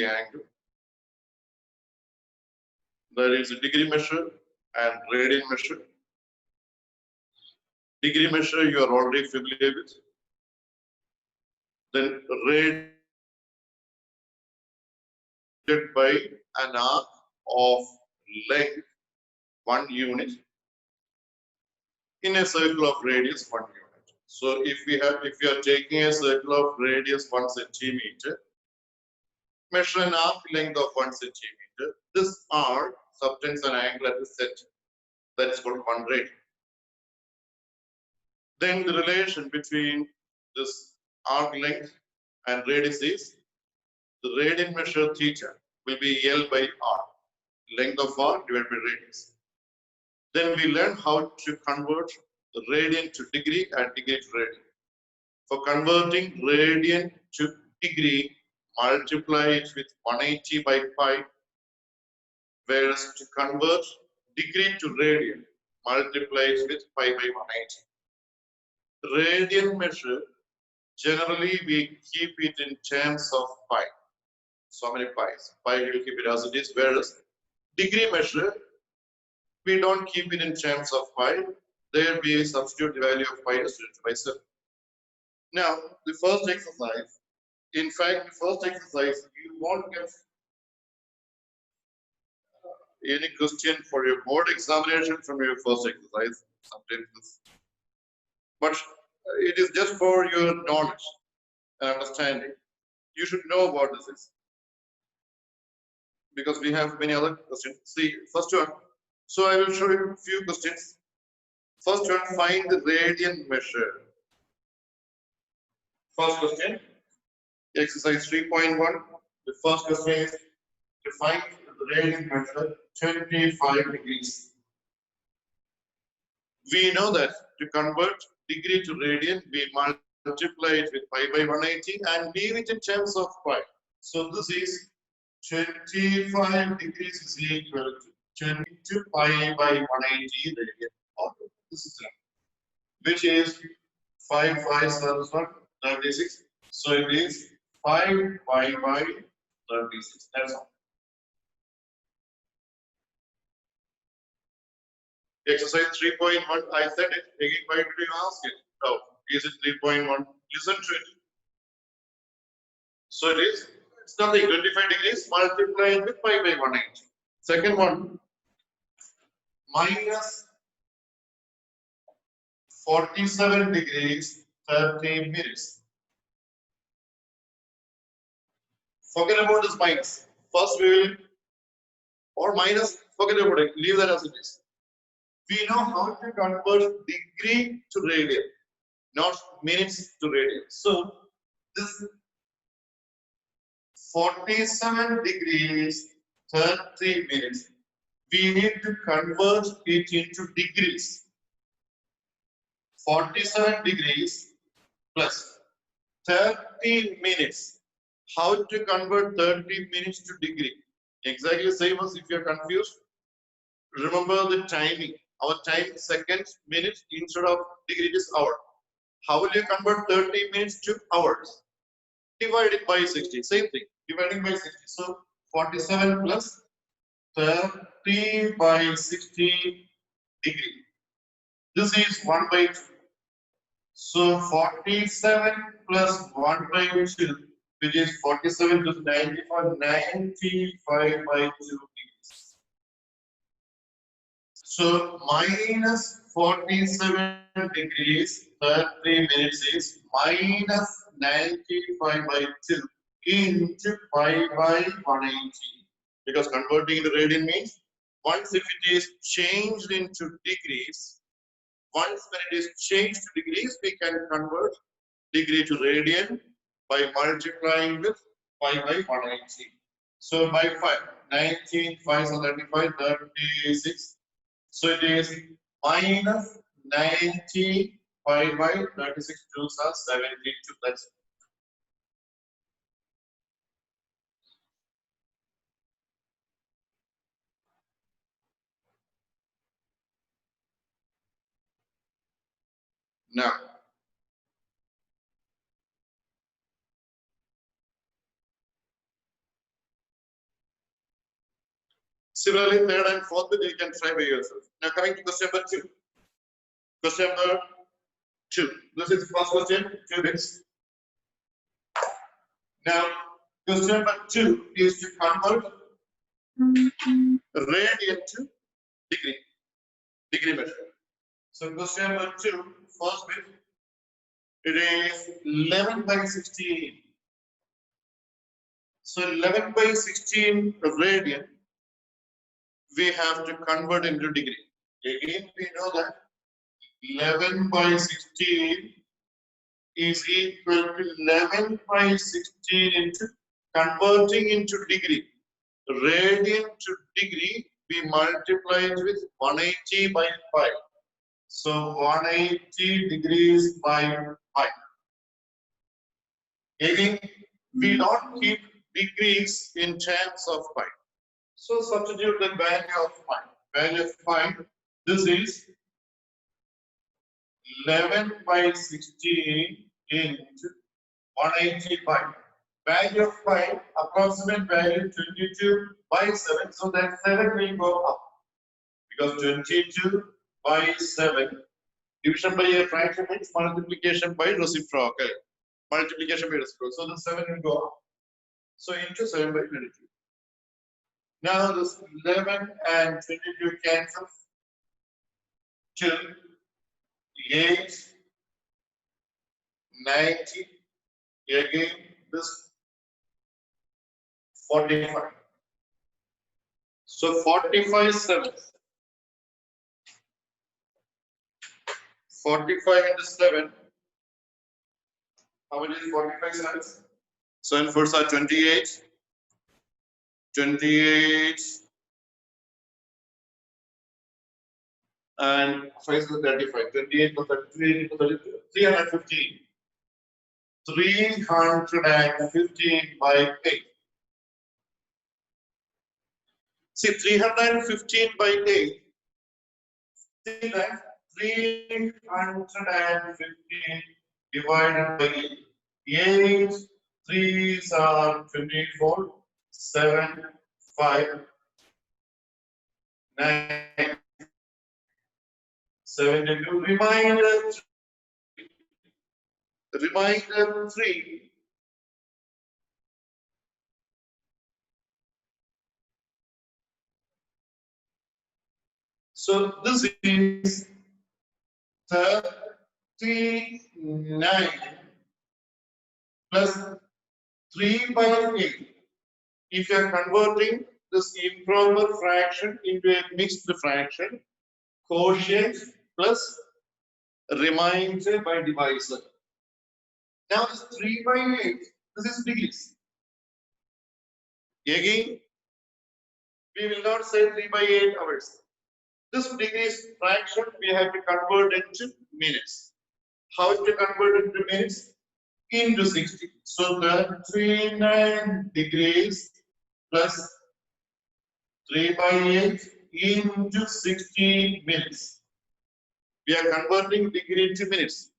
angle. There is a degree measure and radian measure. Degree measure you are already familiar with. Then radian by an arc of length 1 unit in a circle of radius 1 unit. So if we are taking a circle of radius 1 centimeter, measure an arc length of 1 centimeter. This arc subtends an angle at the center. That is called 1 radian. Then the relation between this arc length and radius is the radian measure theta will be L by R, length of R divided by radius. Then we learn how to convert the radian to degree and degree to radian. For converting radian to degree, multiply it with 180 by pi, whereas to convert degree to radian, multiply it with pi by 180. Radian measure, generally we keep it in terms of pi. So many pi's. Pi we will keep it as it is, whereas degree measure, we don't keep it in terms of pi. There we substitute the value of pi as by 7. Now, the first exercise, in fact, the first exercise, you won't get any question for your board examination from your first exercise. Sometimes, but it is just for your knowledge and understanding. You should know what this is, because we have many other questions. See, first one. So I will show you a few questions. First one, find the radian measure. First question, exercise 3.1. The first question is to find the radian measure 25 degrees. We know that to convert degree to radian, we multiply it with pi by 180 and leave it in terms of pi. So this is 25 degrees is equal to 22 pi by 180 radian. This is which is 5 5 36. So it is 5 pi by 36. That's all. Exercise 3.1. I said it. Again, why did you ask it? Oh, is it 3.1? Listen to it. So it is. It's nothing. 25 degrees multiplied with pi by 180. Second one. Minus 47 degrees 30 minutes. Forget about this minus. First we will, or minus, forget about it. Leave that as it is. We know how to convert degree to radian, not minutes to radian. So this 47 degrees 30 minutes. We need to convert it into degrees. 47 degrees plus 30 minutes. How to convert 30 minutes to degree? Exactly the same as if you are confused. Remember the timing. Our time seconds, minutes, instead of degree it is hour. How will you convert 30 minutes to hours? Divide it by 60. Same thing. Dividing by 60. So 47 plus 30 by 60 degree. This is 1 by 2. So 47 plus 1 by 2, which is 47 to 95, 95 by 2 degrees. So minus 47 degrees 30 minutes is minus 95 by 2 into pi by 180. Because converting into radian means once if it is changed into degrees, once when it is changed to degrees, we can convert degree to radian by multiplying with pi by 180. So by 5, 19, 5, so 35, 36. So it is minus 90 pi by 36, 2 are 72. That's it. Now, Similarly, third and fourth bit you can try by yourself. Now coming to question number 2. Question number 2. This is the first question, 2 bits. Now, question number 2 is to convert radian to degree measure. So question number 2, first bit, it is 11 by 16. So 11 by 16 radian, we have to convert into degree. Again, we know that 11 by 16 is equal to 11 by 16 into converting into degree. Radian to degree, we multiply it with 180 by 5. So 180 degrees by 5. Again, we don't keep degrees in terms of pi. So substitute the value of pi. Value of pi, this is 11 by 16 into 180 pi. Value of pi, approximate value 22 by 7. So that 7 will go up. Because 22 by 7. Division by a fraction means multiplication by reciprocal. Multiplication by reciprocal. So the 7 will go up. So into 7 by 22. Now this 11 and 22 cancel. 2, 8, 90. Again this 45. So 45 sevens. 45 into 7. How many is 45 sevens? 7 fours are 28. 28 and 5 is 35. 28 to 33 to 32. 315. 315 by 8. See, 315 by 8. See that 315 divided by 8. 3s are 24. 7, 5, 9, 72. Remainder 3. So this is 39 plus 3 by 8. If you are converting this improper fraction into a mixed fraction, quotient plus remainder by divisor. Now this 3 by 8, this is degrees. Again, we will not say 3 by 8 hours. This degrees fraction we have to convert into minutes. How to convert into minutes? Into 60. So 39 degrees plus 3 by 8 into 60 minutes. We are converting degree into minutes.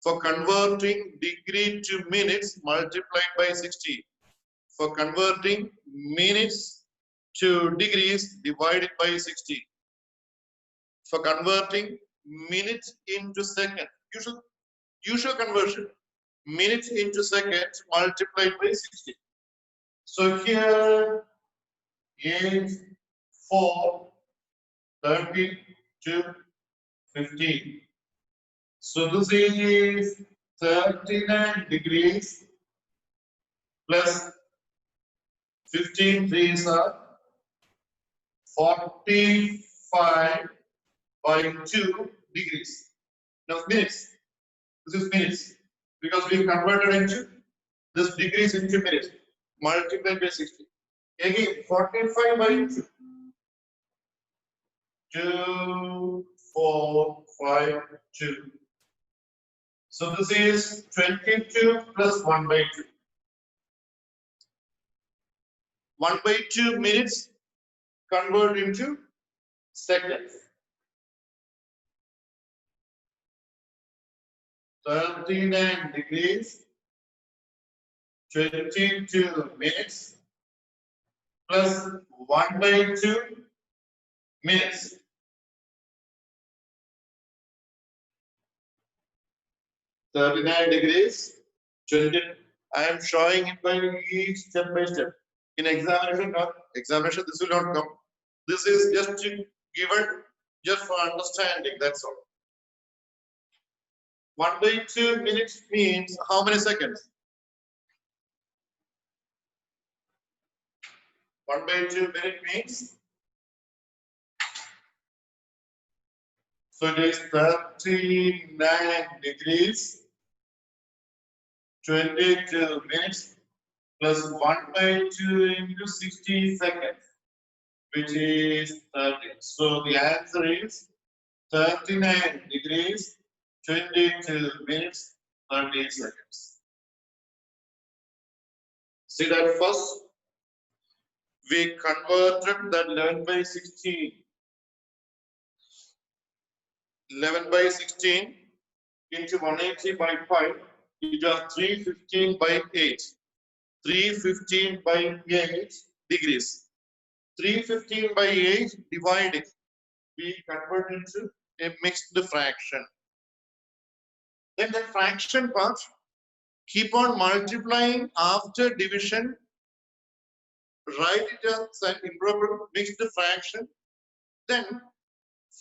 For converting degree to minutes, multiplied by 60. For converting minutes to degrees, divided by 60. For converting minutes into seconds, usual conversion, minutes into seconds multiplied by 60. So here 8, 4, 32, 15. So this is 39 degrees plus 15 3s are 45 by 2 degrees. Now minutes. This is minutes. Because we converted into this degrees into minutes. Multiplied by 60. Again, 45 by 2. 2, 4, 5, 2. So this is 22 plus 1 by 2. 1 by 2 minutes convert into seconds. 39 degrees, 22 minutes plus 1 by 2 minutes. 39 degrees, 20. I am showing it by each step by step. In examination, this will not come. This is just given just for understanding. That's all. 1/2 minutes means how many seconds? 1/2 minute means, so it is 39 degrees, 22 minutes plus 1/2 into 60 seconds, which is 30. So the answer is 39 degrees, 22 minutes, 30 seconds. See that first? We converted that 11/16. 11/16 into 180/5. It was 315/8. 315/8 degrees. 315/8 divided. We convert into a mixed fraction. Then the fraction part, keep on multiplying after division. Write it as an improper mixed fraction. Then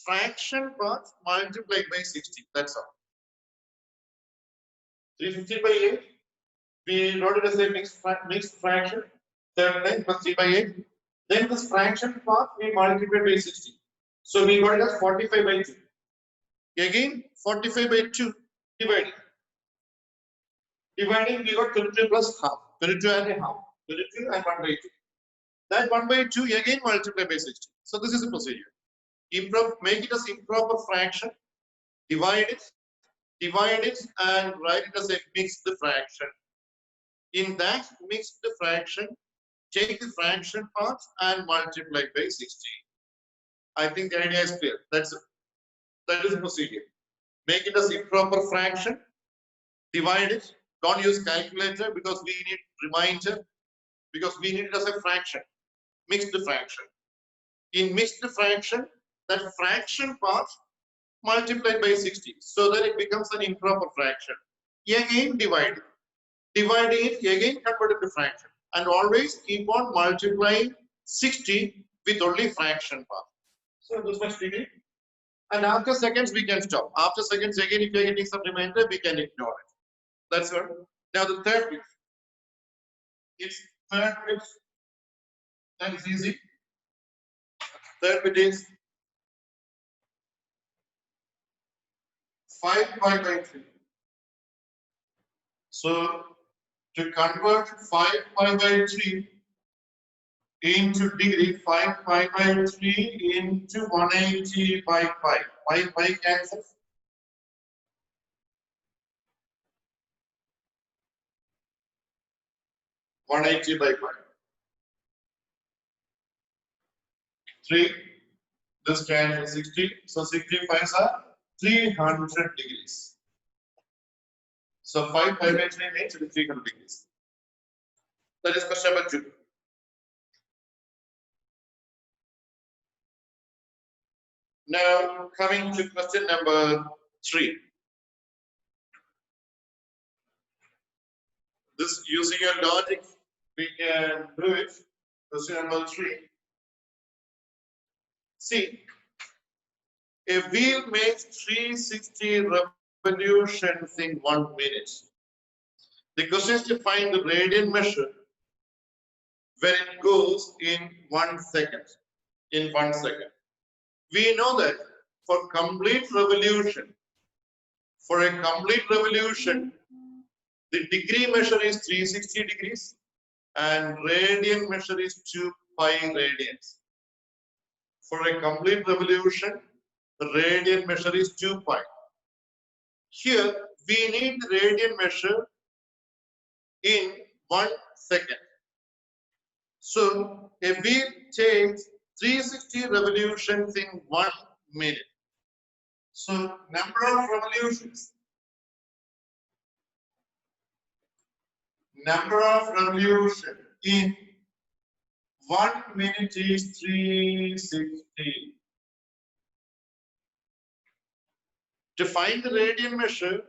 fraction part multiplied by 60. That's all. 315/8. We wrote it as a mixed fraction. 39 plus 3/8. Then this fraction part we multiplied by 60. So we got it as 45/2. Again 45/2 divided. Dividing, we got 22 plus half. 22 and a half. 22 and 1/2. That 1/2 again multiplied by 60. So this is the procedure. Make it as improper fraction. Divide it, and write it as a mixed fraction. In that mixed fraction, take the fraction part and multiply by 60. I think the idea is clear. That is the procedure. Make it as improper fraction. Divide it. Don't use calculator because we need reminder. Because we need it as a fraction. Mixed fraction. In mixed fraction, that fraction part multiplied by 60, so that it becomes an improper fraction. Again divide it. Dividing it, again convert it to fraction. And always keep on multiplying 60 with only fraction part. So this much degree. And after seconds, we can stop. After seconds, again, if you are getting some remainder, we can ignore it. That's all. Now the third bit. It's third bit. That is easy. Third bit is 5/3. So to convert 5/3 into degree, 5/3 into 180/5. 5 cancels. 180/5. 3. This cancels 60. So 65 are 300 degrees. So 5/3 means it is 300 degrees. That is question number 2. Now coming to question number 3. This using your logic, we can do it. Question number 3. See, a wheel makes 360 revolutions in 1 minute. The question is to find the radian measure when it goes in 1 second. In 1 second. We know that for a complete revolution, the degree measure is 360 degrees and radian measure is 2 pi radians. For a complete revolution, the radian measure is 2 pi. Here, we need the radian measure in 1 second. So, a wheel takes 360 revolutions in 1 minute. So, number of revolutions. Number of revolutions in 1 minute is 360. To find the radian measure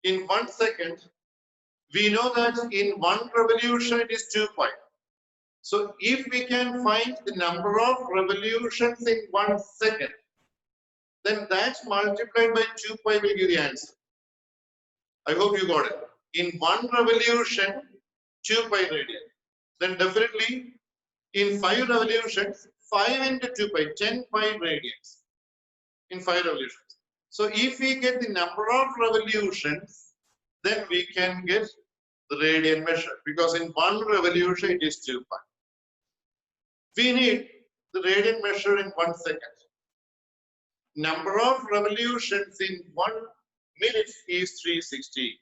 in 1 second, we know that in one revolution it is 2 pi. So if we can find the number of revolutions in 1 second, then that multiplied by 2 pi will give the answer. I hope you got it. In one revolution, 2 pi radian. Then definitely in 5 revolutions, 5 into 2 pi, 10 pi radians in 5 revolutions. So if we get the number of revolutions, then we can get the radian measure, because in one revolution it is 2 pi. We need the radian measure in 1 second. Number of revolutions in 1 minute is 360.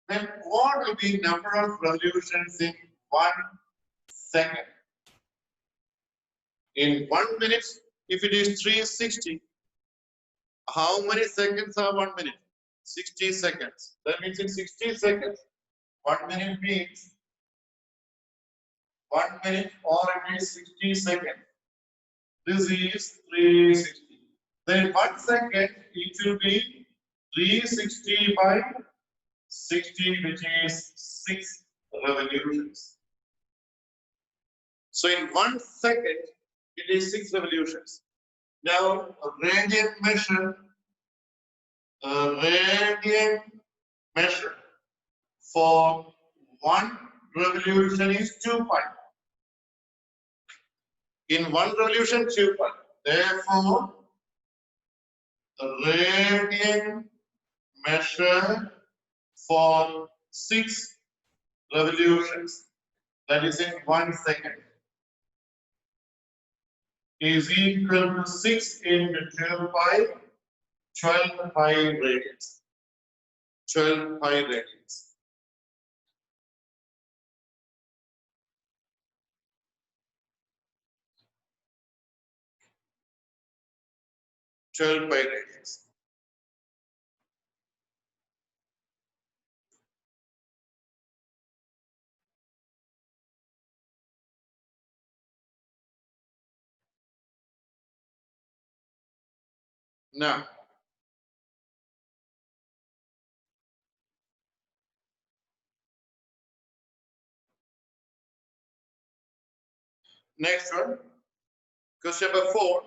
Then what will be number of revolutions in 1 second? In 1 minute, if it is 360, how many seconds are 1 minute? 60 seconds. That means in 60 seconds, 1 minute means 1 minute, or it is 60 seconds. This is 360. Then 1 second, it will be 360 by 60, which is 6 revolutions. So in 1 second, it is 6 revolutions. Now, a radian measure for 1 revolution is 2 pi. In 1 revolution, 2 pi. Therefore, the radian measure for 6 revolutions, that is in 1 second, is equal to 6 into 2 pi, 12 pi radians. 12 pi radians. Now, next one, question number 4.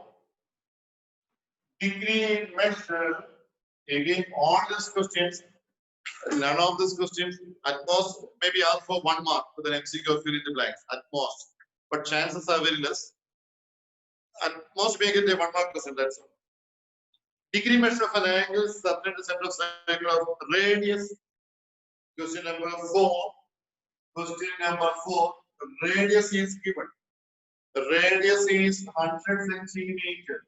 Degree measure. Again, all these questions, none of these questions, at most, maybe ask for 1 mark with an MCQ, fill in the blanks, at most. But chances are very less. At most, we get a 1 mark question, that's all. Degree measure of an angle subtend the center of circle of radius. Question number 4. Question number 4. Radius is given. The radius is 100 centimeter.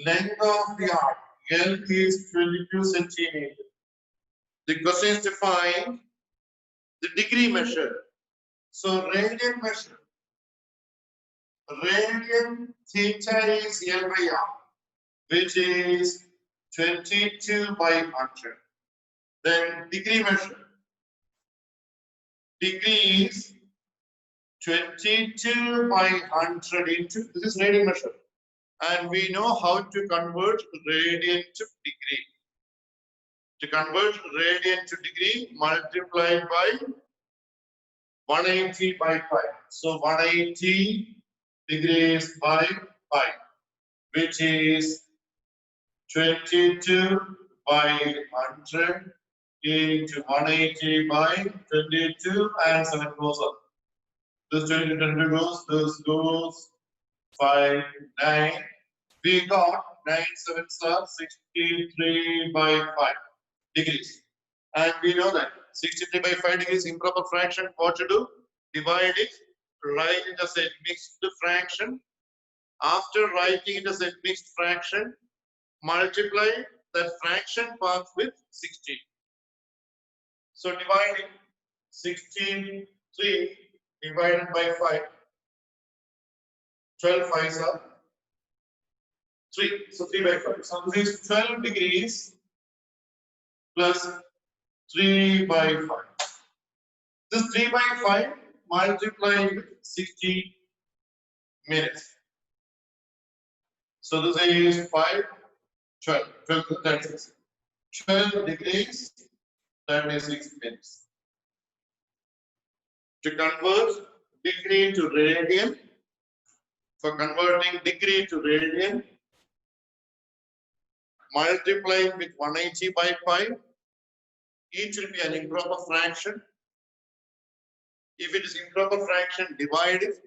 Length of the arc L is 22 centimeter. The question is to find the degree measure. So radian measure. Radian theta is L by R, which is 22 by 100. Then degree measure. Degree is 22 by 100 into, this is radian measure. And we know how to convert radian to degree. To convert radian to degree, multiplied by 180 by 5. So 180 degrees by 5, which is 22 by 100 into 180 by 22, and 7 goes up. This 22 goes, this goes 5, 9. We got 9 sevens are 63 by 5 degrees. And we know that 63 by 5 degrees improper fraction, what to do? Divide it, write it as a mixed fraction. After writing it as a mixed fraction, multiply that fraction part with 16. So dividing 63 divided by 5, 12 5s are 3. So 3 by 5. So this is 12 degrees plus 3 by 5. This 3 by 5 multiplied with 60 minutes. So this is 5 36. 12 degrees, 36 minutes. To convert degree to radian, for converting degree to radian, multiplying with 180 by 5, each will be an improper fraction. If it is improper fraction, divide it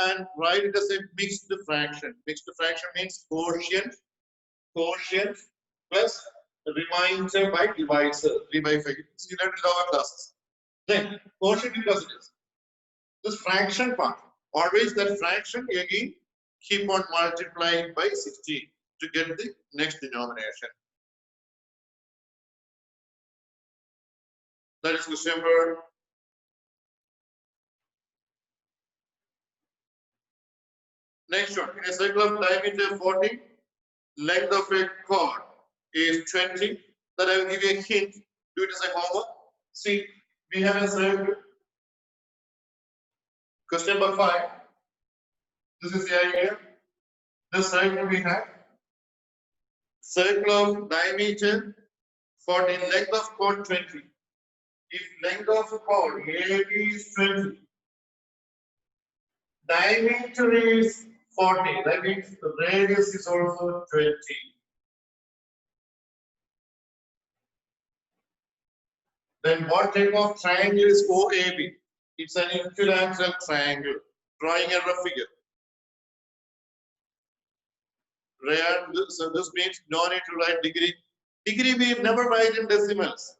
and write it as a mixed fraction. Mixed fraction means quotient plus remainder by divisor, 3 by 5. See that in lower classes. Then quotient because it is. This fraction part, always that fraction again keep on multiplying by 16 to get the next denomination. That is question number. Next one, in a circle of diameter 40, length of a chord is 20. That I will give you a hint. Do it as a homework. See, we have a circle. Question number 5. This is the idea. The circle we have. Circle of diameter 40, length of chord 20. If length of chord AB is 20, diameter is 40. That means the radius is also 20. Then what type of triangle is OAB? It's an equilateral triangle. Drawing a rough figure. So this means no need to write degree. Degree we never write in decimals.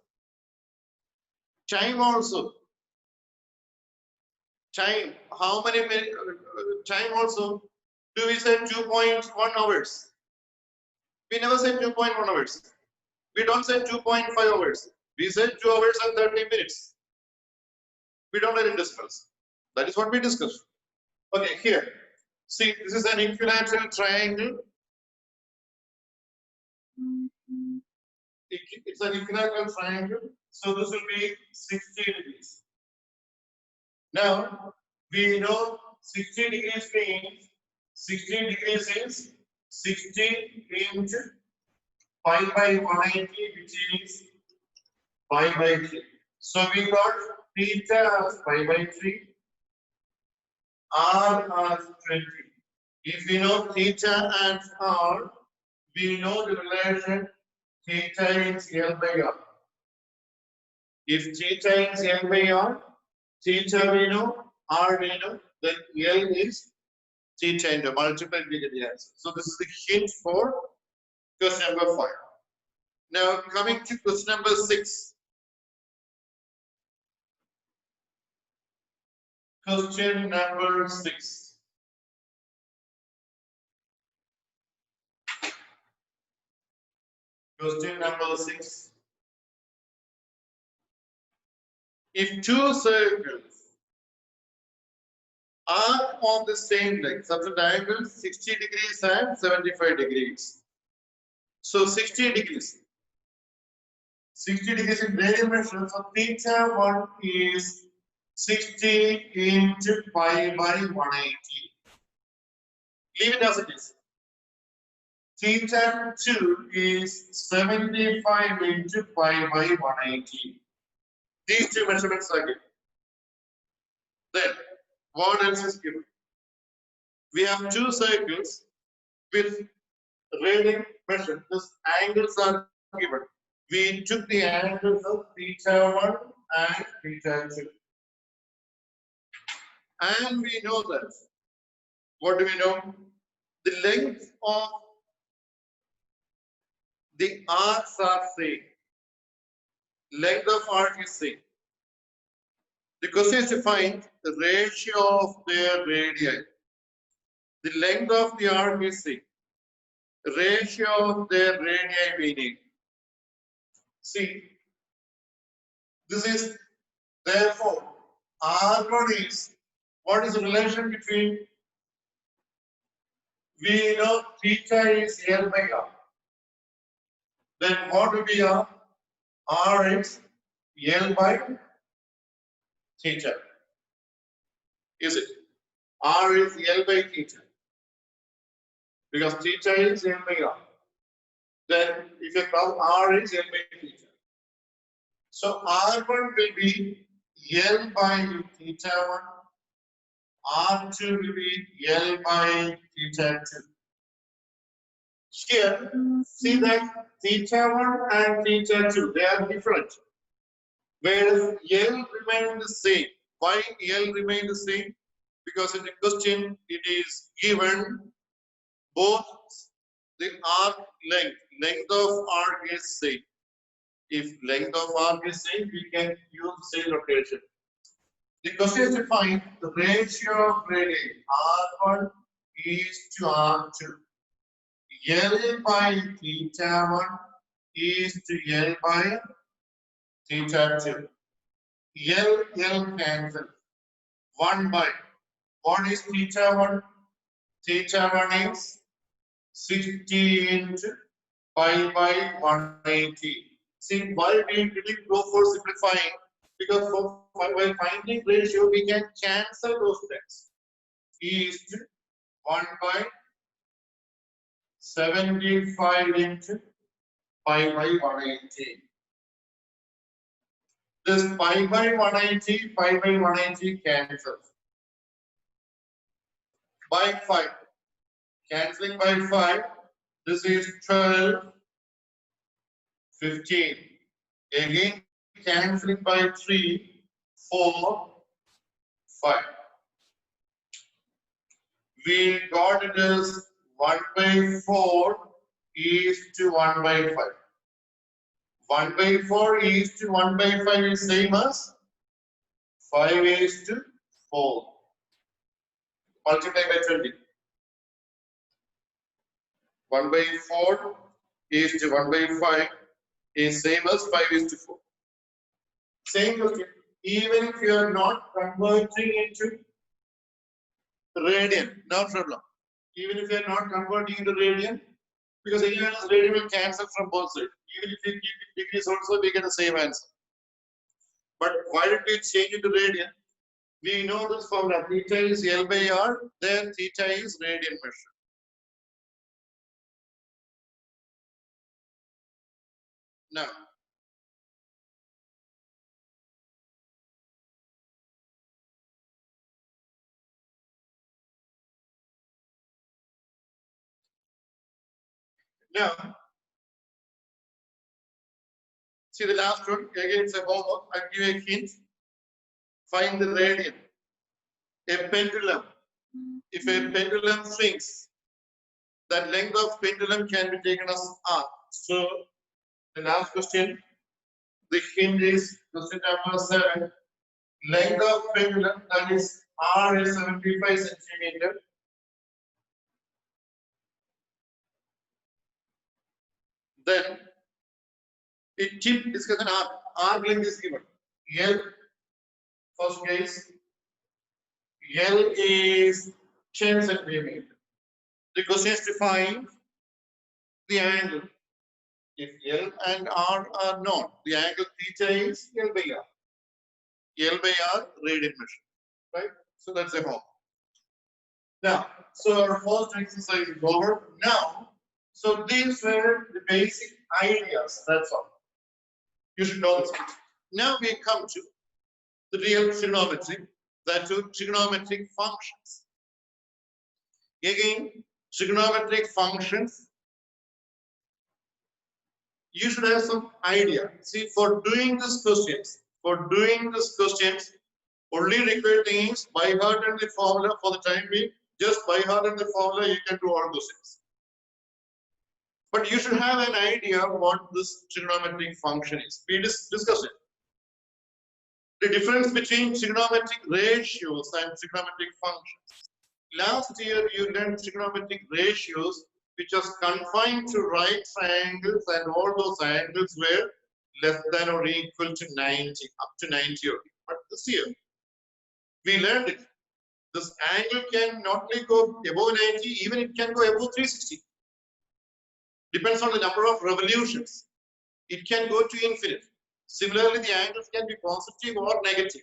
Time also. Time. How many minutes? Time also. Do we say 2.1 hours? We never say 2.1 hours. We don't say 2.5 hours. We say 2 hours and 30 minutes. We don't write in decimals. That is what we discussed. Okay, here. See, this is an equilateral triangle. It's an equilateral triangle. So this will be 60 degrees. Now, we know 60 degrees means 60 degrees is 60 into pi by 180, which is pi by 3. So we got theta as pi by 3, r as 20. If we know theta and r, we know the relation theta is L by r. If theta is L by r, theta we know, r we know, then L is theta into multiply, we get the answer. So this is the hint for question number 5. Now coming to question number 6. Question number 6. Question number 6. If two circles are of the same length, subtend angles 60 degrees and 75 degrees. So 60 degrees. 60 degrees in radian measure. So theta 1 is 60 into pi by 180. Leave it as it is. Theta 2 is 75 into pi by 180. These two measurements are given. Then, what else is given? We have two circles with radian measure. These angles are given. We took the angles of theta 1 and theta 2. And we know that. What do we know? The length of the arcs are same. Length of arc is same. The question is to find the ratio of their radii. The length of the arc is same. The ratio of their radii meaning. See, this is therefore R1 is, what is the relation between, we know theta is L by R. Then what will be R? R is L by theta. Is it? R is L by theta. because theta is L by R. Then if you call R is L by theta. So R1 will be L by theta 1, R2 will be L by theta 2. Here, see that theta 1 and theta 2, they are different. Whereas L remain the same. Why L remain the same? Because in the question it is given both the arc length of arc is same. If length of arc is same, we can use the same notation. The question is to find the ratio of radii R1 is to R2. L by theta 1 is to L by theta 2. L cancel. 1 by, what is theta 1? Theta 1 is 60 into pi by 180. See, why we didn't go for simplifying? Because while finding ratio, we can cancel those terms. E is to 1 by 75 into pi by 180. This pi by 180 cancels. By 5. Cancelling by 5. This is 12, 15. Again, cancelling by 3, 4, 5. We got it as 1 by 4 is to 1 by 5. 1 by 4 is to 1 by 5 is same as 5 is to 4. Multiply by 20. 1 by 4 is to 1 by 5 is same as 5 is to 4. Same question. Even if you are not converting into radian, no problem. Even if you are not converting into radian, because again, radian will cancel from both sides. Even if you keep it degrees also, we get the same answer. But why did we change it to radian? We know this formula. Theta is L by R, then theta is radian measure. Now, see the last one. Again, it's a homework. I'll give you a hint. Find the radian. A pendulum. If a pendulum swings, that length of pendulum can be taken as R. So, the last question, the hint is question number 7. Length of pendulum, that is R is 75 centimeter. Then it tip is given R length is given. L, first case, L is 10 centimeter. The question is to find the angle. If L and R are known, the angle theta is L by R. L by R radian measure. Right? So that's a home. Now, so our first exercise is over. Now, so these were the basic ideas. That's all. You should know this. Now we come to the real trigonometry, that is trigonometric functions. Again, trigonometric functions, you should have some idea. See, for doing these questions, only required thing is by heart and the formula for the time being. Just by heart and the formula, you can do all those things. But you should have an idea of what this trigonometric function is. We discussed it. The difference between trigonometric ratios and trigonometric functions. Last year, you learned trigonometric ratios, which was confined to right triangles, and all those angles were less than or equal to 90, up to 90 only. But this year, we learned it. This angle can not only go above 90, even it can go above 360. Depends on the number of revolutions. It can go to infinite. Similarly, the angles can be positive or negative.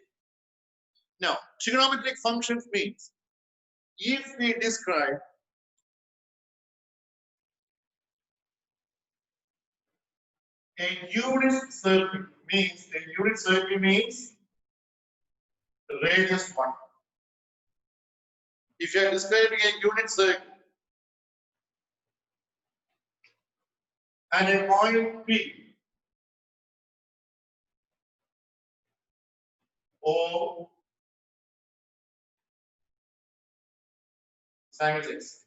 Now, trigonometric functions means if we describe A unit circle means radius 1. If you are describing a unit circle and a point P O sandwiches.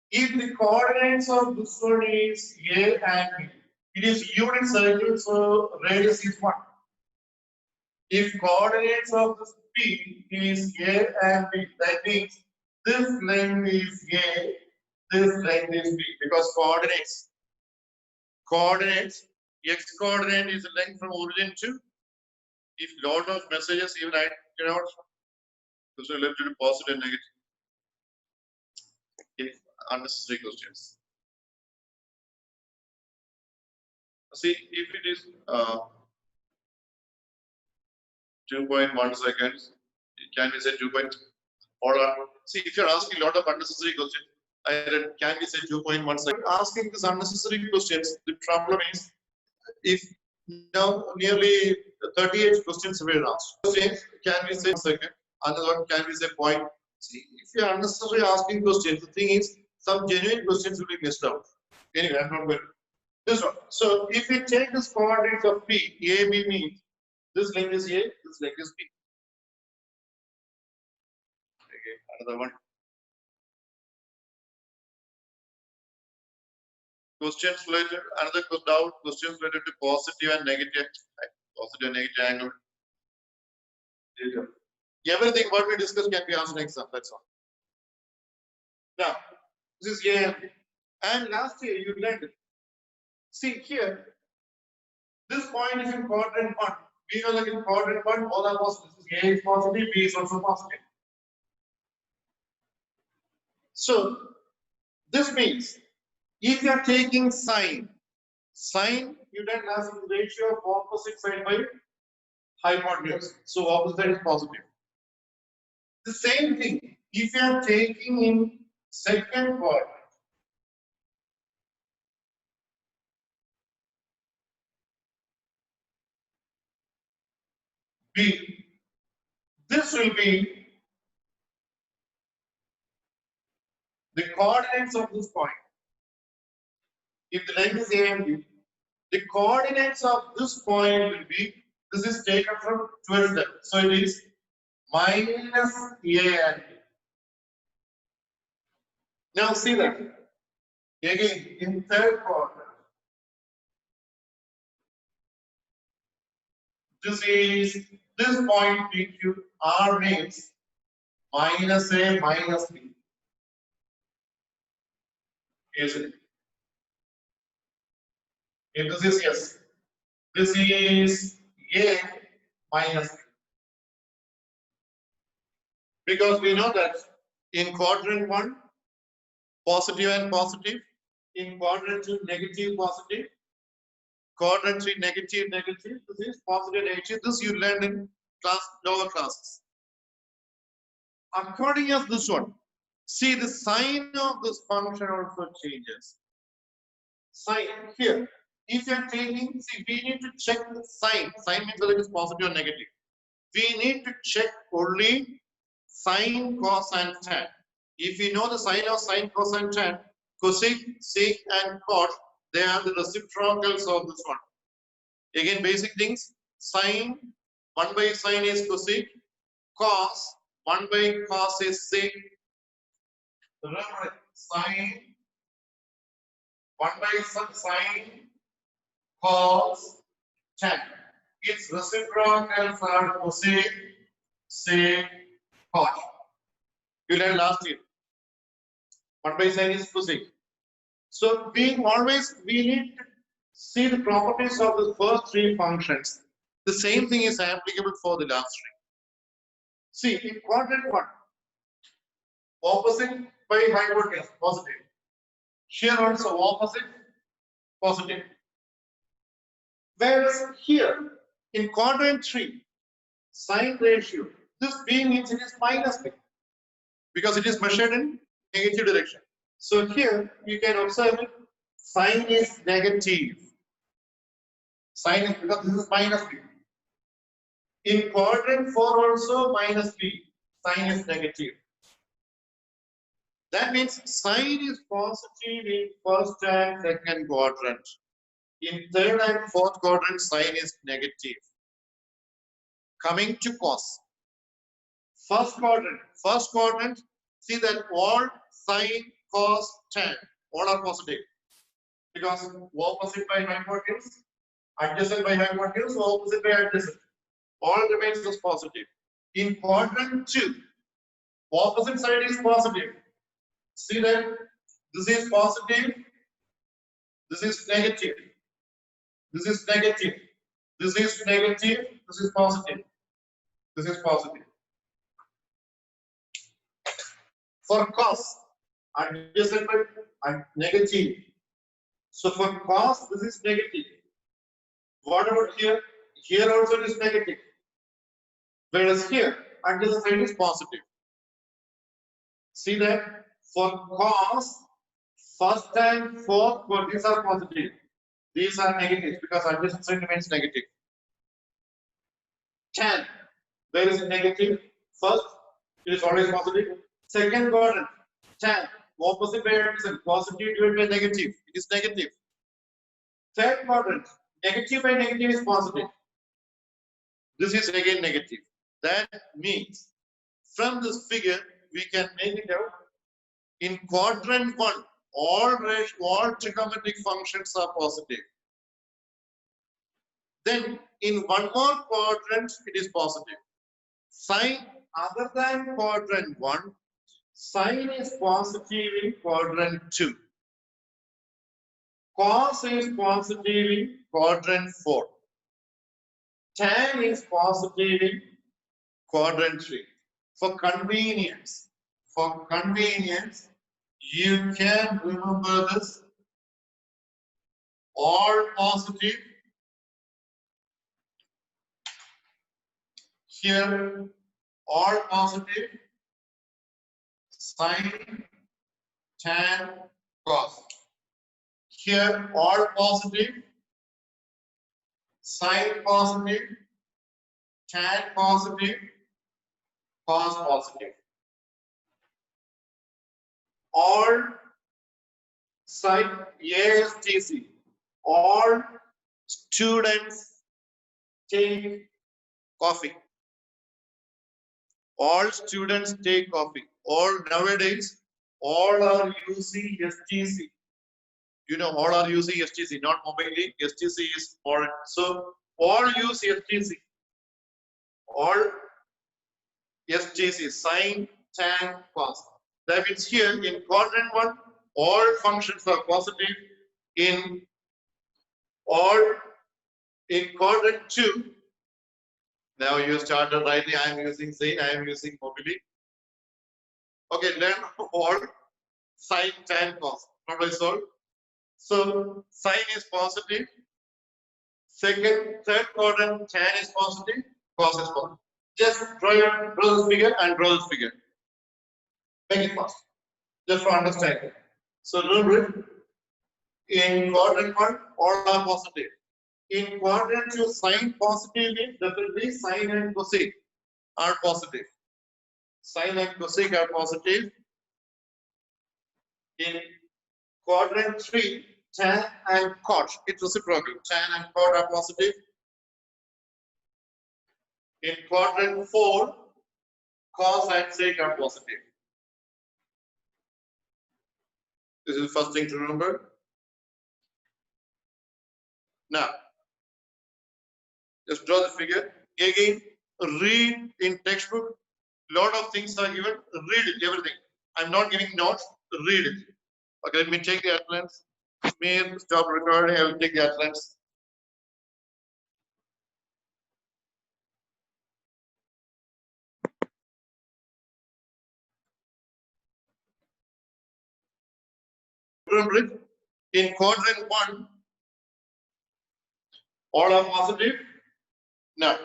If the coordinates of this one is A and B, it is unit circle, so radius is 1. If coordinates of this P is A and B, that means this length is A, this length is B, because coordinates, x coordinate is the length from origin to, if lot of messages even I cannot, so let it be positive and negative. If unnecessary questions. See, if it is 2.1 seconds, can we say 2. Hold on. See, if you're asking a lot of unnecessary questions, can we say 2.1 seconds? Asking these unnecessary questions, the problem is, if now nearly 38 questions were asked. Can we say 1 second? Another one, can we say point? See, if you're unnecessarily asking questions, the thing is, some genuine questions will be missed out. Anyway, I'm not going to. This one. So, if we take this coordinates of P, A, B means this length is A, this length is B. Okay, another one. Questions related, another doubt, questions related to positive and negative angle. Everything what we discussed can be asked in exam, that's all. Now, this is A and last year you learned it. See here, this point is in quadrant 1. We know that in quadrant 1, all are positive. This is A is positive, B is also positive. So, this means, if you are taking sine, you then have the ratio of opposite side by hypotenuse. So opposite side is positive. The same thing, if you are taking in second quadrant, B, this will be the coordinates of this point. If the length is A and B, the coordinates of this point will be, this is taken from 12. So it is minus A and B. Now see that. Again, in third quadrant, this point PQ, R means minus A minus B. Isn't it? If this is yes, this is A minus B. Because we know that in quadrant 1, positive and positive, in quadrant 2, negative, positive, quadrant 3, negative, negative, this is positive, negative. This you learned in lower classes. According to this one, see the sign of this function also changes. Sign here, if you are taking, see, we need to check the sign. Sign means whether it is positive or negative. We need to check only sine, cos, and tan. If we know the sign of sine, cos, and tan, cosec, sec, and cot, they are the reciprocals of this one. Again, basic things. Sine, 1 by sine is cosec. Cos, 1 by cos is sec. Remember, sine, 1 by sine, cos, tan. Its reciprocals are cosec, sec, cot. You learned last year. 1 by sine is cosec. So we need to see the properties of the first 3 functions. The same thing is applicable for the last 3. See, in quadrant 1, opposite by hypotenuse, positive. Here also opposite, positive. Whereas here, in quadrant 3, sine ratio, this B means it is minus B, because it is measured in negative direction. So here you can observe it, Sign is negative. Sign is because this is minus B. In quadrant 4 also minus B. Sign is negative. That means sign is positive in first and second quadrant. In third and fourth quadrant, sign is negative. Coming to cos. First quadrant, see that all sine, cos, tan, all are positive. Because opposite by hypotenuse, adjacent by hypotenuse, opposite by adjacent. All remains as positive. In quadrant 2, opposite side is positive. See that this is positive, this is negative, this is negative, this is negative, this is positive, this is positive. For cos, adjacent and negative. So for cos, this is negative. What about here? Here also it is negative. Whereas here, adjacent side is positive. See that for cos, first and fourth, these are positive. These are negative because adjacent side remains negative. Tan, where is it negative? First, it is always positive. Second quadrant, tan, opposite by adjacent, positive divided by negative. It is negative. Third quadrant, negative by negative is positive. This is again negative. That means from this figure, we can make it out. In quadrant 1, all trigonometric functions are positive. Then in one more quadrant, it is positive. Sign other than quadrant 1, sign is positive in quadrant 2. Cos is positive in quadrant 4. Tan is positive in quadrant 3. For convenience, you can remember this. All positive. Here, all positive. Sin, tan, cos. Here, all positive. Sin positive. Tan positive. Cos positive. All side ASTC. All students take coffee. All students take coffee. All nowadays, all are using STC. You know, all are using STC, not mobilely. STC is foreign. So all use STC. All STC, sin, tan, cos. That means here in quadrant 1, all functions are positive. In quadrant 2, now you started writing, I am using sin, I am using mobility. Okay, learn all sin, tan, cos. Problem solved. So sin is positive. Third quadrant, tan is positive, cos is positive. Just draw this figure and draw this figure. Make it fast. Just for understanding. So remember, in quadrant 1, all are positive. In quadrant 2, sign positive means definitely sine and cosec are positive. Sine and cosec are positive. In quadrant 3, tan and cot, it's reciprocal. Tan and cot are positive. In quadrant 4, cos and sec are positive. This is the first thing to remember. Now, just draw the figure. Again, read in textbook. Lot of things are given. Read it, everything. I'm not giving notes. Read it. Okay, let me take the outlines. May stop recording. I will take the outlines. Remember it. In quadrant 1, all are positive. Now,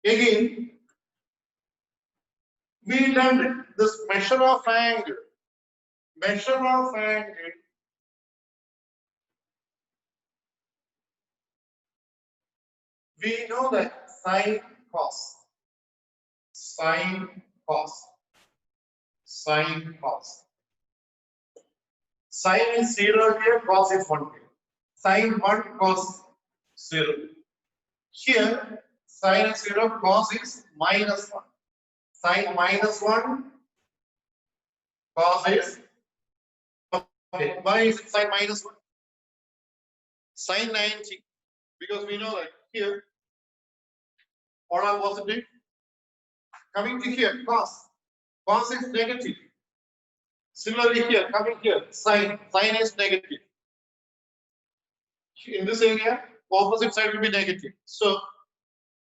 again, we learned this measure of angle. Measure of angle We know that sine cos, sine cos, sine cos. Sine is 0 here, cos is 1 here. Sine 1, cos 0. Here, sine is 0, cos is minus 1. Sine minus 1, cos is, okay, why is it sine minus 1? Sine 90, because we know that here, all are positive. Coming to here, cos is negative. Similarly here, coming here, sine is negative. In this area, opposite side will be negative. So,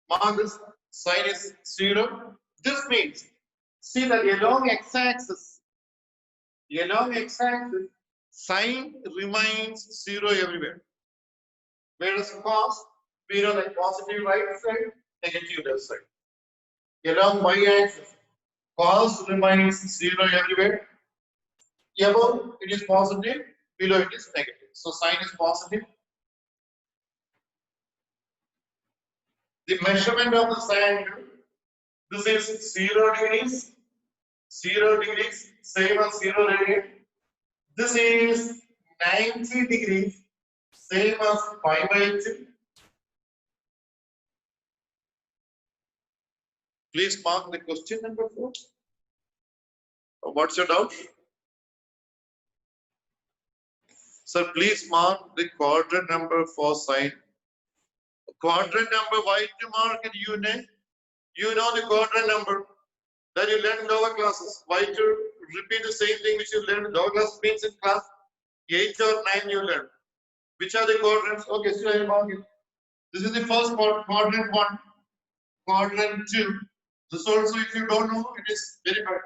mark this, sine is 0. This means, see that along x-axis, sine remains 0 everywhere. Whereas cos, we know that positive right side, negative left side. Along y-axis, cos remains 0 everywhere. Above it is positive, below it is negative. So sine is positive. The measurement of the angle, this is 0 degrees, 0 degrees, same as 0 radian. This is 90 degrees, same as pi by 2. Please mark the question number 4. What's your doubt? Sir, please mark the quadrant number for sine. Quadrant number, why to mark it? You know the quadrant number that you learn in lower classes. Why to repeat the same thing which you learned in lower classes means in class 8 or 9 you learn. Which are the quadrants? Okay, so I will mark it. This is the first quadrant 1, quadrant 2. This also, if you don't know, it is very bad.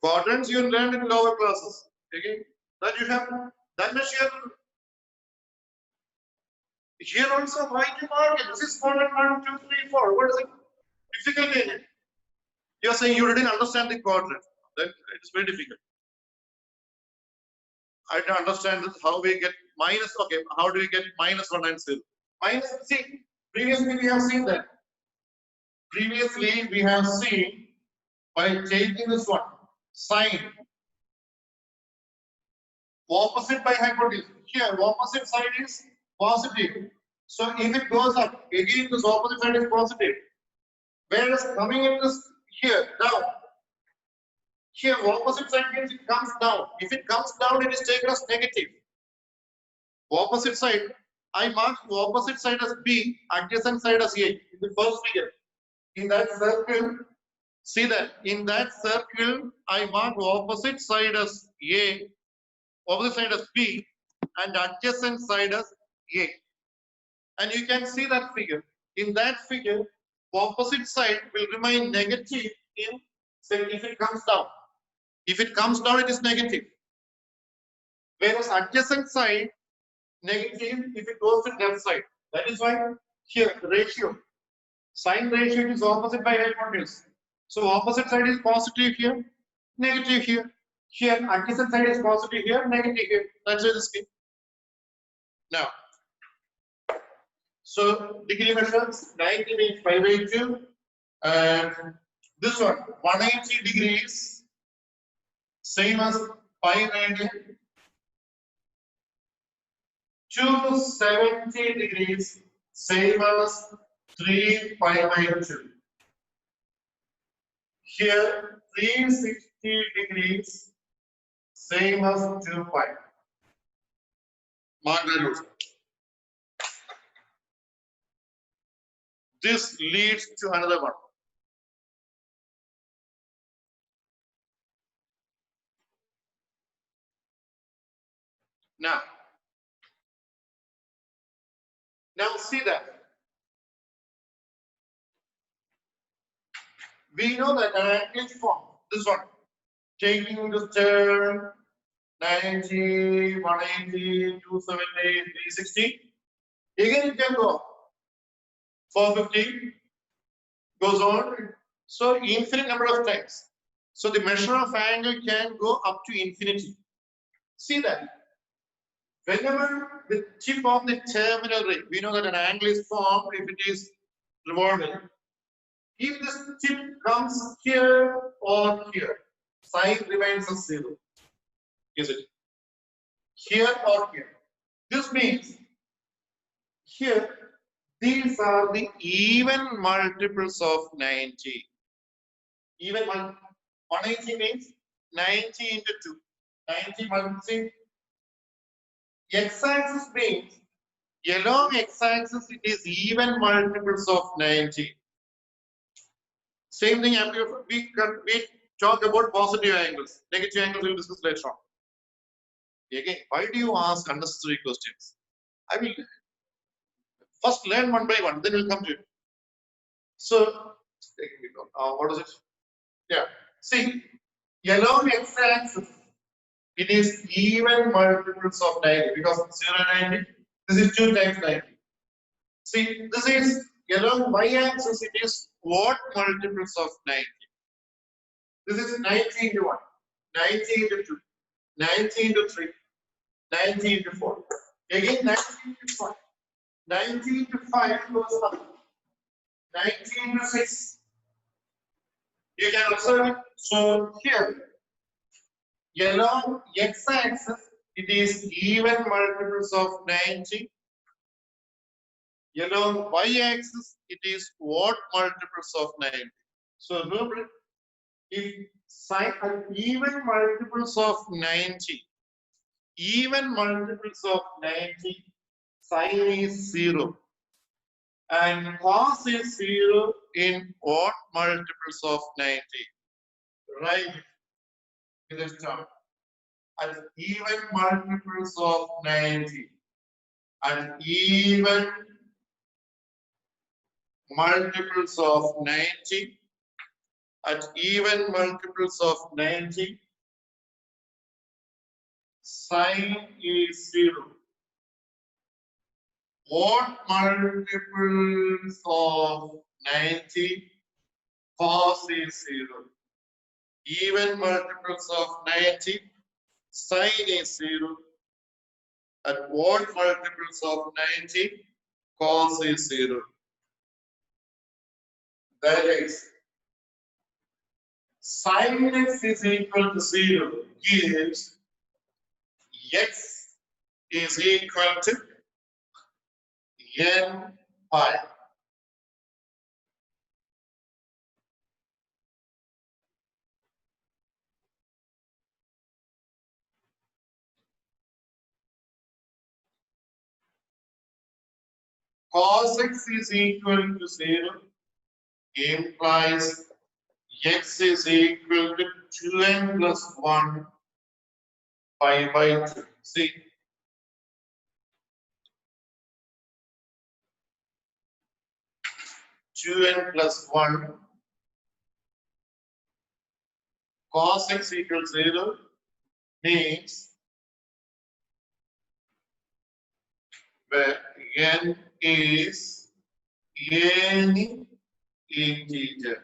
Quadrants you learned in lower classes. Okay, that you have, that much here also, why to mark it? This is quadrant 1, 2, 3, 4. What is it? Difficult in it. You are saying you didn't understand the quadrant. Then it is very difficult. I don't understand this, how we get minus. Okay, how do we get minus 1 and 0? Minus, see, previously we have seen that. Previously we have seen by taking this one, sine, opposite by hypotenuse. Here, opposite side is positive. So if it goes up, again this opposite side is positive. Whereas coming in this here, down. Here, opposite side means it comes down. If it comes down, it is taken as negative. Opposite side, I mark opposite side as B, adjacent side as A. In the first figure, in that circle, see that in that circle, I mark opposite side as A, opposite side as B, and adjacent side as A. And you can see that figure. In that figure, opposite side will remain negative in, say, if it comes down. If it comes down, it is negative. Whereas adjacent side, negative if it goes to left side. That is why here, ratio, sine ratio is opposite by hypotenuse. So opposite side is positive here, negative here. Here, adjacent side is positive here, negative here. That's why this came. Now, so degree measures, 90 means 5 by 2. And this one, 180 degrees, same as pi radian. 270 degrees, same as 3 pi by 2. Here, 360 degrees, same as 2 pi. Mark the root. This leads to another one. Now see that. We know that an angle is formed. This one. Taking the turn 90, 180, 270, 360. Again it can go up. 450 goes on. So infinite number of times. So the measure of angle can go up to infinity. See that. Whenever the tip of the terminal ray, we know that an angle is formed if it is revolving. If this tip comes here or here, sine remains as 0. Is it? Here or here. This means here, these are the even multiples of 90. Even 180 means 90 into 2. 90 multiplies. X-axis means along x-axis it is even multiples of 90. Same thing we talk about positive angles. Negative angles we'll discuss later on. Again, why do you ask unnecessary questions? I will first learn one by one, then we'll come to it. So, what is it? Yeah. See, along x-axis, it is even multiples of 90 because 0 90. This is 2 times 90. See, this is along y-axis, it is what multiples of 90? This is 90 into 1, 90 into 2, 90 into 3, 90 into 4. Again, 90 into 5. 90 into 5 goes up. 90 into 6. You can observe it. So here, along x-axis, it is even multiples of 90. Along y-axis, it is what multiples of 90. So remember, if sine and even multiples of 90, even multiples of 90, sine is 0 and cos is 0 in what multiples of 90? Right in this term. And even multiples of 90 and even multiples of 90 at even multiples of 90, sine is 0. What multiples of 90? Cos is 0. Even multiples of 90, sine is 0. At what multiples of 90? Cos is 0. That is, sin x is equal to 0 gives x is equal to n pi. Cos x is equal to 0 implies x is equal to 2n plus 1 pi by 2. See, 2n plus 1 cos x equals 0 means where n is any integer.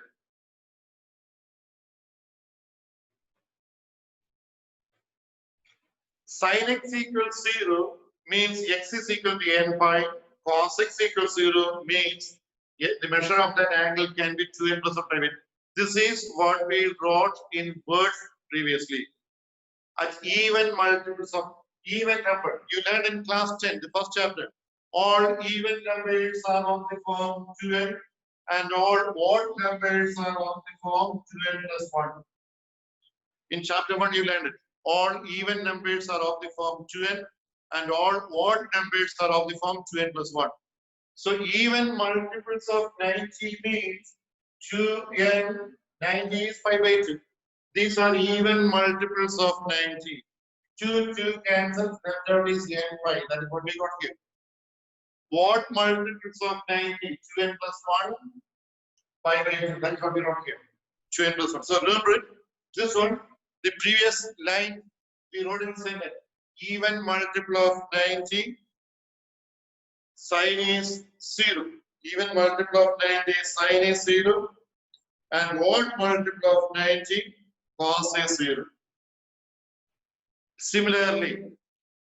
Sin x equals 0 means x is equal to n pi. Cos x equals 0 means the measure of that angle can be 2n plus 1 pi. This is what we wrote in words previously. At even multiples of even number. You learned in class 10, the first chapter. All even numbers are of the form 2n and all odd numbers are of the form 2n plus 1. In chapter 1, you learned it. All even numbers are of the form 2n and all odd numbers are of the form 2n plus 1. So even multiples of 90 means 2n, 90 is pi by 2. These are even multiples of 90. 2 cancels, left out is n pi. That is what we got here. What multiples of 90? 2n plus 1 pi by 2. That is what we got here. 2n plus 1. So remember it. This one, the previous line, we wrote in same line. Even multiple of 90, sine is 0. Even multiple of 90, sine is 0. And what multiple of 90? Cos is 0. Similarly,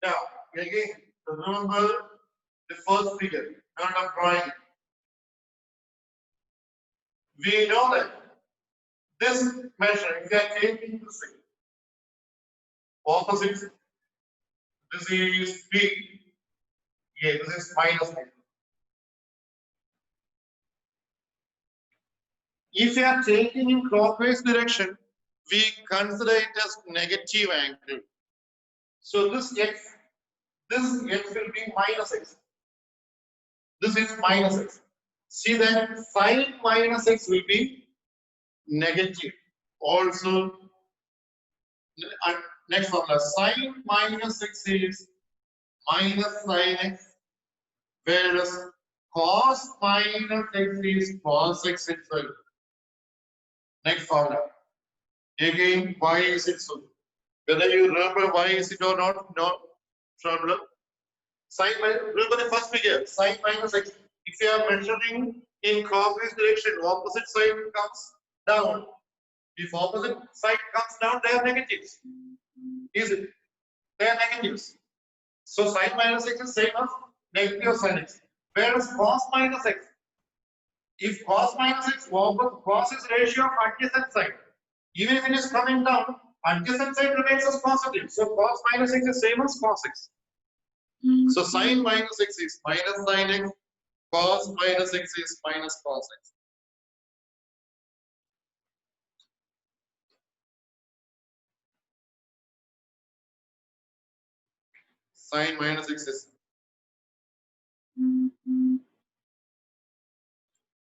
now again, remember the first figure, not of drawing. We know that this measure, if you are changing the sign, opposite, this is B, A, this is minus B. If you are taking in clockwise direction, we consider it as negative angle. So this x will be minus x. This is minus x. See that sine minus x will be negative. Also, next formula, sine minus x is minus sine x, whereas cos minus x is cos x itself. Next formula. Again, why is it so? Whether you remember why is it or not, no problem. Sine minus, remember the first figure, sine minus x. If you are measuring in clockwise direction, opposite side comes down. If opposite side comes down, they are negatives. Is it? They are negatives. So sine minus x is same as negative sine x. Whereas cos minus x, if cos minus x, cos is ratio of adjacent side. Even if it is coming down, adjacent side remains as positive. So cos minus x is same as cos x. So sine minus x is minus sine x, cos minus x is minus cos x. Sine minus x is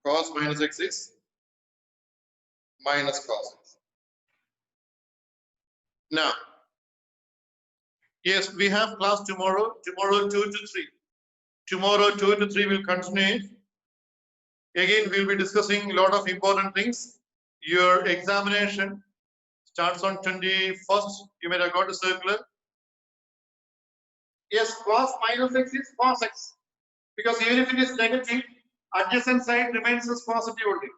cos minus x is minus cos x. Now, yes, we have class tomorrow. Tomorrow 2 to 3. Tomorrow 2 to 3 will continue. Again, we'll be discussing a lot of important things. Your examination starts on 21st. You may have got a circular. Yes, cos minus x is cos x. Because even if it is negative, adjacent side remains as positive only.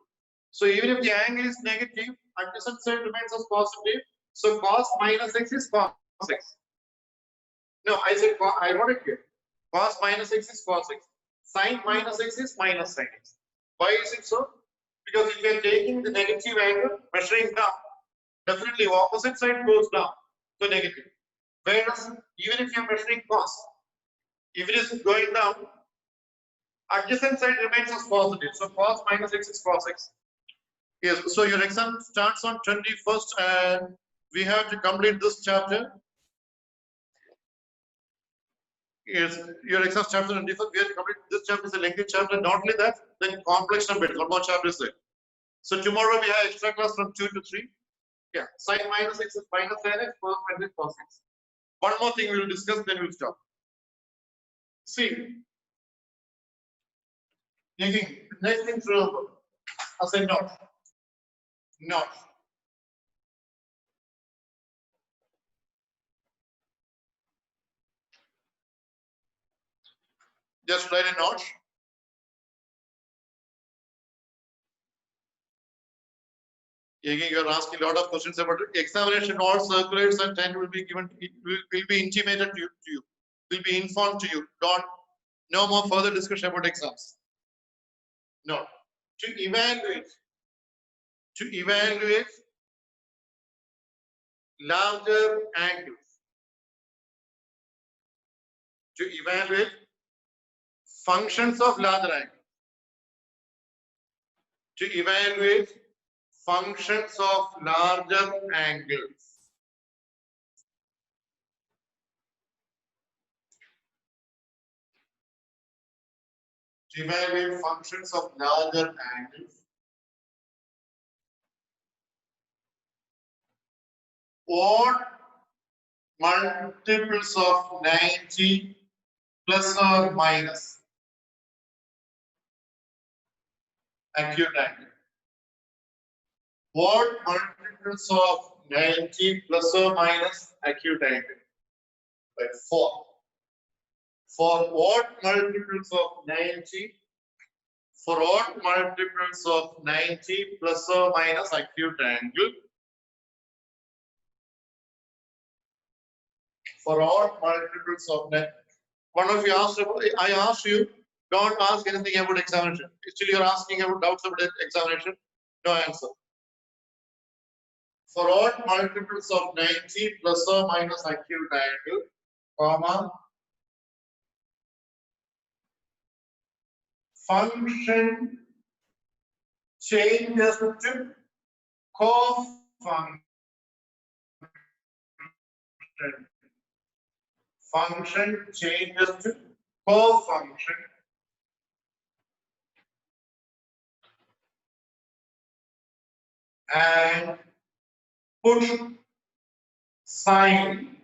So even if the angle is negative, adjacent side remains as positive. So cos minus x is cos x. No, I wrote it here. Cos minus x is cos x. Sin minus x is minus sin x. Why is it so? Because if you are taking the negative angle, measuring down, definitely opposite side goes down to negative. Whereas even if you are measuring cos, if it is going down, adjacent side remains as positive. So cos minus x is cos x. Yes, so your exam starts on 21st and we have to complete this chapter. Yes, your exam starts on 21st. We have to complete this chapter. Is a lengthy chapter. Not only that, then complex number. One more chapter is there. So tomorrow we have extra class from 2 to 3. Yeah, sine minus x is minus sin x, cos minus x, cos x. One more thing we will discuss, then we'll stop. See, again, next thing to remember, as a note. Note. Just write a note. Again, you are asking a lot of questions about it. Examination, all circulars and time will be given. It will be intimated to you. Will be informed to you. No more further discussion about exams. No. To evaluate larger angles. To evaluate functions of larger angles. To evaluate functions of larger angles. To evaluate functions of larger angles. What multiples of 90 plus or minus acute angle? What multiples of 90 plus or minus acute angle? By 4. For what multiples of 90? For what multiples of 90 plus or minus acute angle? For all multiples of 9. One of you asked about, I asked you, don't ask anything about examination. Still you're asking about doubts about examination. No answer. For all multiples of 90 plus or minus acute angle, comma, function changes to co-function. Function changes to co-function and put sign.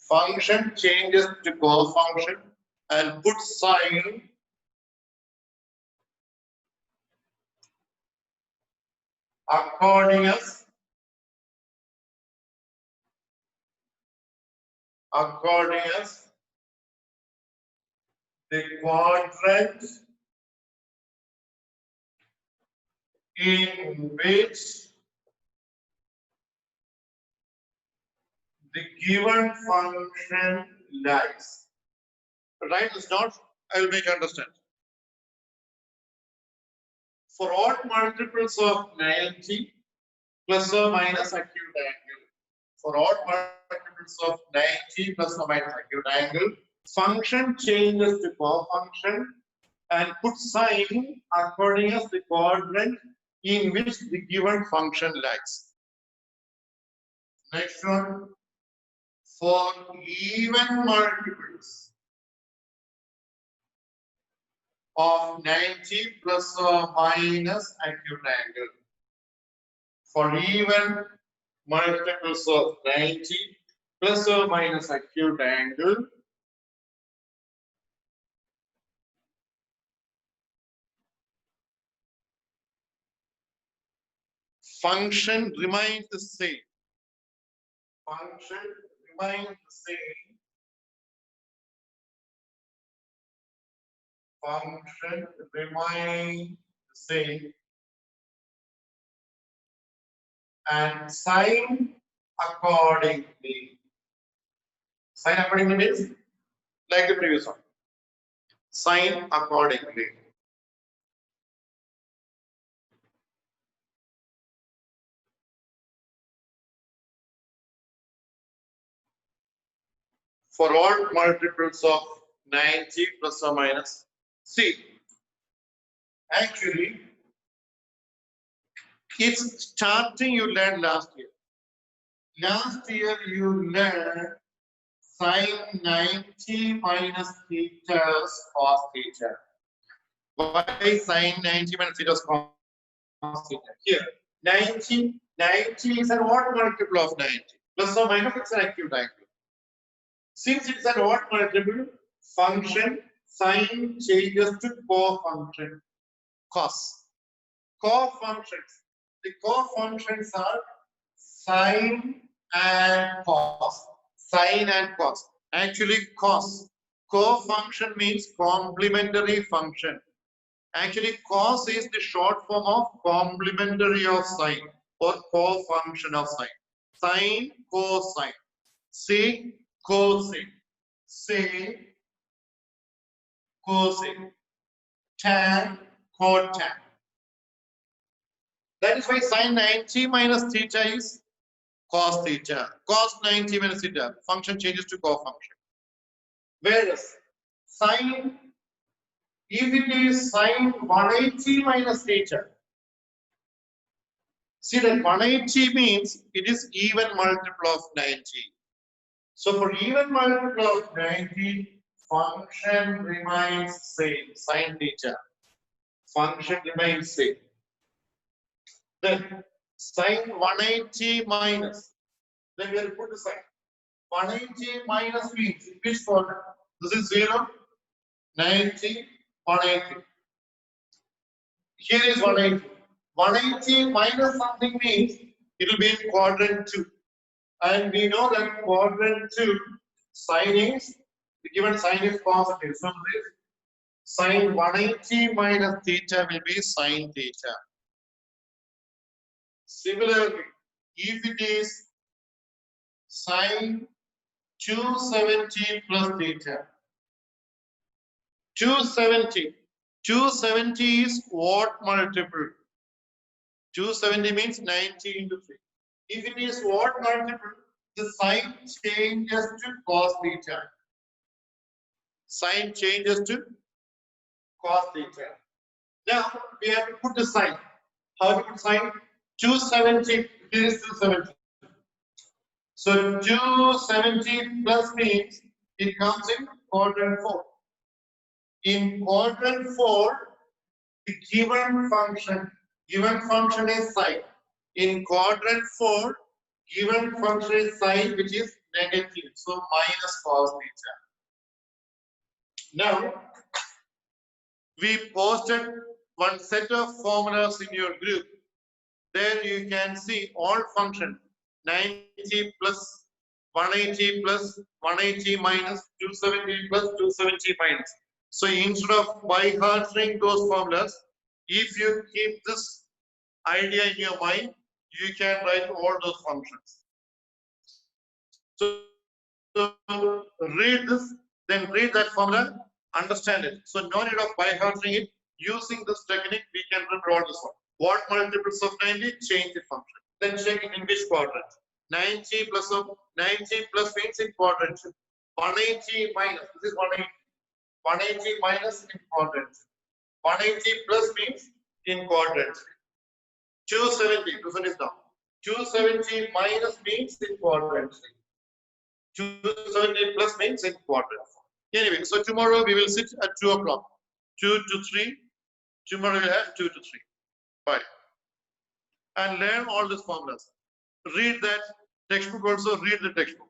Function changes to co-function and put sign according as the quadrant in which the given function lies. Right? It's not, I will make you understand. For odd multiples of 90 plus or minus acute angle. For odd multiples of 90 plus or minus acute angle, function changes to co-function and put sign according as the quadrant in which the given function lies. Next one, for even multiples of 90 plus or minus acute angle. For even multiples of 90 plus or minus acute angle, function remains the same. Function remains the same. Function remains the same. And sign accordingly. Sign accordingly means like the previous one. Sign accordingly. For all multiples of 90 plus or minus. See, actually, it's starting you learned last year. Last year you learned sine 90 minus theta's cos theta. Why sine 90 minus theta's cos theta? Here, 90 is an odd multiple of 90. Plus or minus it's an acute angle. Since it's an odd multiple, function sine changes to co-function cos. Co-functions. The co-functions are sine and cos. Sine and cos. Actually, cos. Co-function means complementary function. Actually, cos is the short form of complementary of sine or co-function of sine. Sine, cosine. Sine, cosine. Sine, cosine. Tan, cotan. That is why sine 90 minus theta is cos theta. Cos 90 minus theta. Function changes to co-function. Whereas sine, if it is sine 180 minus theta, see that 180 means it is even multiple of 90. So for even multiple of 90, function remains same, sine theta. Function remains same. Then sine 180 minus, then we will put the sign. 180 minus means which form? This is 0, 90, 180. Here is 180. 180 minus something means it will be in quadrant 2. And we know that quadrant 2 sine is, the given sign is positive. So this sine 180 minus theta will be sine theta. Similarly, if it is sine 270 plus theta. 270. 270 is what multiple? 270 means 90 into 3. If it is what multiple, the sign changes to cos theta. Sign changes to cos theta. Now we have to put the sign. How to put sign? 270. Here is 270. So 270 plus means it comes in quadrant 4. In quadrant 4, the given function is sine. In quadrant 4, given function is sine, which is negative. So minus cos theta. Now we posted one set of formulas in your group. There you can see all function 90 plus 180 plus 180 minus 270 plus 270 minus. So instead of by hearting those formulas, if you keep this idea in your mind, you can write all those functions. So read this, then read that formula, understand it. So no need of by hearting it. Using this technique, we can remember all this one. What multiples of 90? Change the function. Then check it in which quadrant. 90 plus means in quadrant 2. 180 minus, this is 180. 180 minus in quadrant 180 plus means in quadrant 270. This one is down. 270 minus means in quadrant 270 plus means in quadrant 4. Anyway, so tomorrow we will sit at 2 o'clock. 2 to 3. Tomorrow we'll have 2 to 3. Bye. And learn all these formulas. Read that textbook also, read the textbook.